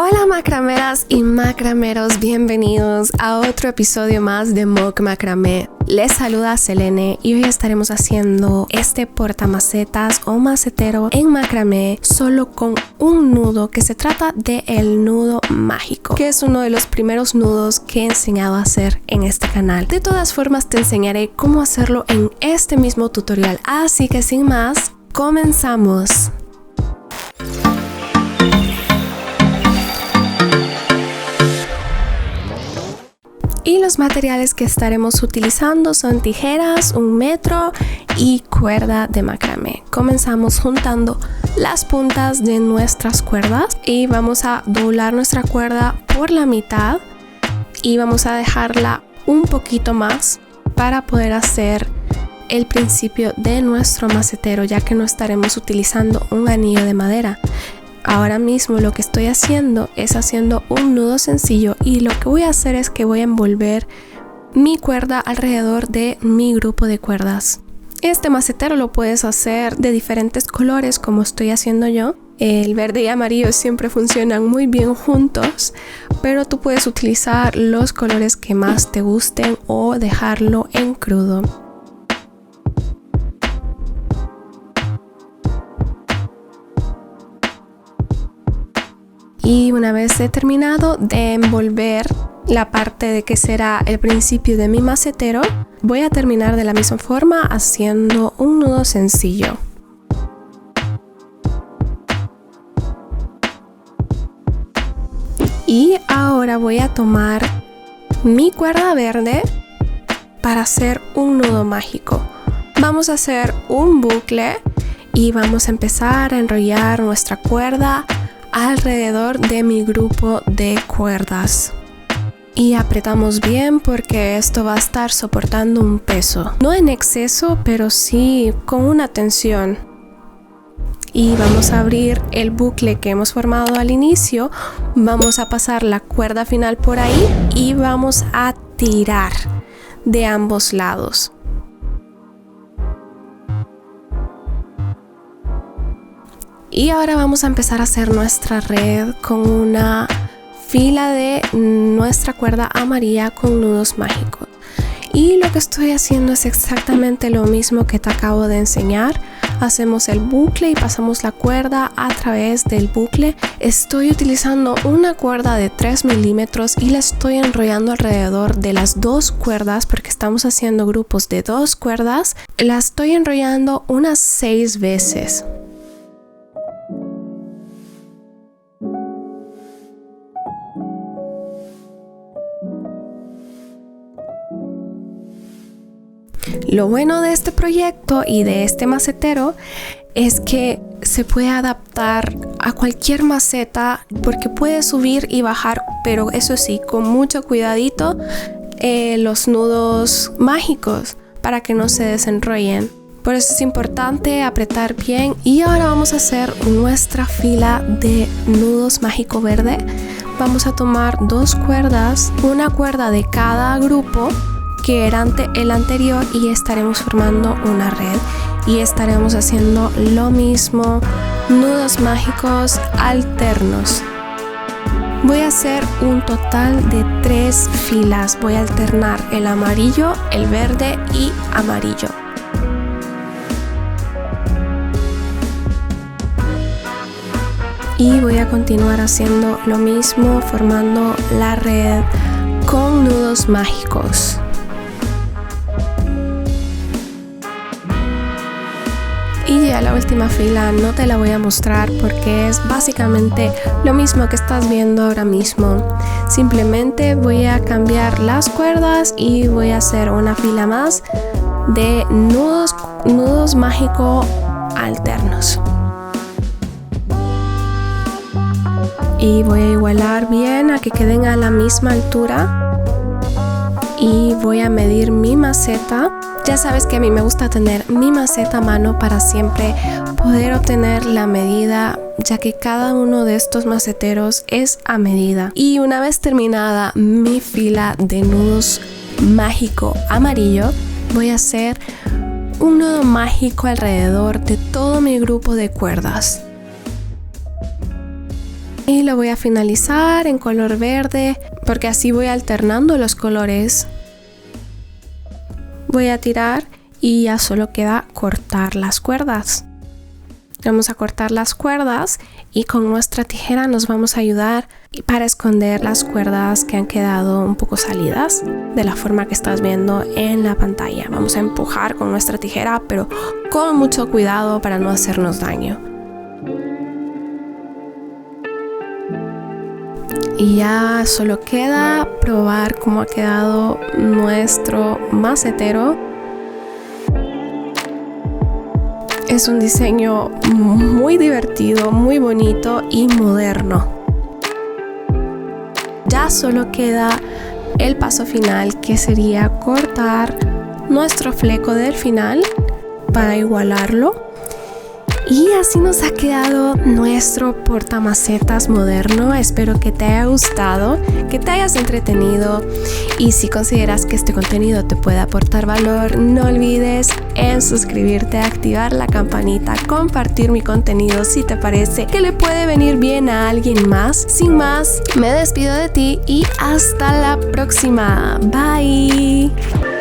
Hola macrameras y macrameros, bienvenidos a otro episodio más de Mock Macramé. Les saluda Selene y hoy estaremos haciendo este portamacetas o macetero en macramé solo con un nudo, que se trata del nudo mágico, que es uno de los primeros nudos que he enseñado a hacer en este canal. De todas formas te enseñaré cómo hacerlo en este mismo tutorial, así que sin más, comenzamos. Y los materiales que estaremos utilizando son tijeras, 1 metro y cuerda de macramé. Comenzamos juntando las puntas de nuestras cuerdas y vamos a doblar nuestra cuerda por la mitad y vamos a dejarla un poquito más para poder hacer el principio de nuestro macetero, ya que no estaremos utilizando un anillo de madera. Ahora mismo lo que estoy haciendo es haciendo un nudo sencillo y lo que voy a hacer es que voy a envolver mi cuerda alrededor de mi grupo de cuerdas. Este macetero lo puedes hacer de diferentes colores como estoy haciendo yo. El verde y amarillo siempre funcionan muy bien juntos, pero tú puedes utilizar los colores que más te gusten o dejarlo en crudo. Y una vez he terminado de envolver la parte de que será el principio de mi macetero, voy a terminar de la misma forma haciendo un nudo sencillo. Y ahora voy a tomar mi cuerda verde para hacer un nudo mágico. Vamos a hacer un bucle y vamos a empezar a enrollar nuestra cuerda alrededor de mi grupo de cuerdas y apretamos bien porque esto va a estar soportando un peso, no en exceso pero sí con una tensión. Y vamos a abrir el bucle que hemos formado al inicio, vamos a pasar la cuerda final por ahí y vamos a tirar de ambos lados. Y ahora vamos a empezar a hacer nuestra red con una fila de nuestra cuerda amarilla con nudos mágicos. Y lo que estoy haciendo es exactamente lo mismo que te acabo de enseñar. Hacemos el bucle y pasamos la cuerda a través del bucle. Estoy utilizando una cuerda de 3 milímetros y la estoy enrollando alrededor de las 2 cuerdas porque estamos haciendo grupos de 2 cuerdas. La estoy enrollando unas 6 veces. Lo bueno de este proyecto y de este macetero es que se puede adaptar a cualquier maceta porque puede subir y bajar, pero eso sí, con mucho cuidadito los nudos mágicos para que no se desenrollen. Por eso es importante apretar bien. Y ahora vamos a hacer nuestra fila de nudos mágico verde. Vamos a tomar 2 cuerdas, una cuerda de cada grupo que era el anterior y estaremos formando una red y estaremos haciendo lo mismo, nudos mágicos alternos. Voy a hacer un total de 3 filas, voy a alternar el amarillo, el verde y amarillo. Y voy a continuar haciendo lo mismo, formando la red con nudos mágicos. Y ya la última fila no te la voy a mostrar porque es básicamente lo mismo que estás viendo ahora mismo. Simplemente voy a cambiar las cuerdas y voy a hacer una fila más de nudos mágicos alternos. Y voy a igualar bien a que queden a la misma altura. Y voy a medir mi maceta. Ya sabes que a mí me gusta tener mi maceta a mano para siempre poder obtener la medida, ya que cada uno de estos maceteros es a medida. Y una vez terminada mi fila de nudos mágico amarillo, voy a hacer un nudo mágico alrededor de todo mi grupo de cuerdas. Y lo voy a finalizar en color verde porque así voy alternando los colores. Voy a tirar y ya solo queda cortar las cuerdas. Vamos a cortar las cuerdas y con nuestra tijera nos vamos a ayudar para esconder las cuerdas que han quedado un poco salidas de la forma que estás viendo en la pantalla. Vamos a empujar con nuestra tijera, pero con mucho cuidado para no hacernos daño. Y ya solo queda probar cómo ha quedado nuestro macetero. Es un diseño muy divertido, muy bonito y moderno. Ya solo queda el paso final, que sería cortar nuestro fleco del final para igualarlo. Y así nos ha quedado nuestro portamacetas moderno. Espero que te haya gustado, que te hayas entretenido. Y si consideras que este contenido te puede aportar valor, no olvides en suscribirte, activar la campanita, compartir mi contenido si te parece que le puede venir bien a alguien más. Sin más, me despido de ti y hasta la próxima. Bye.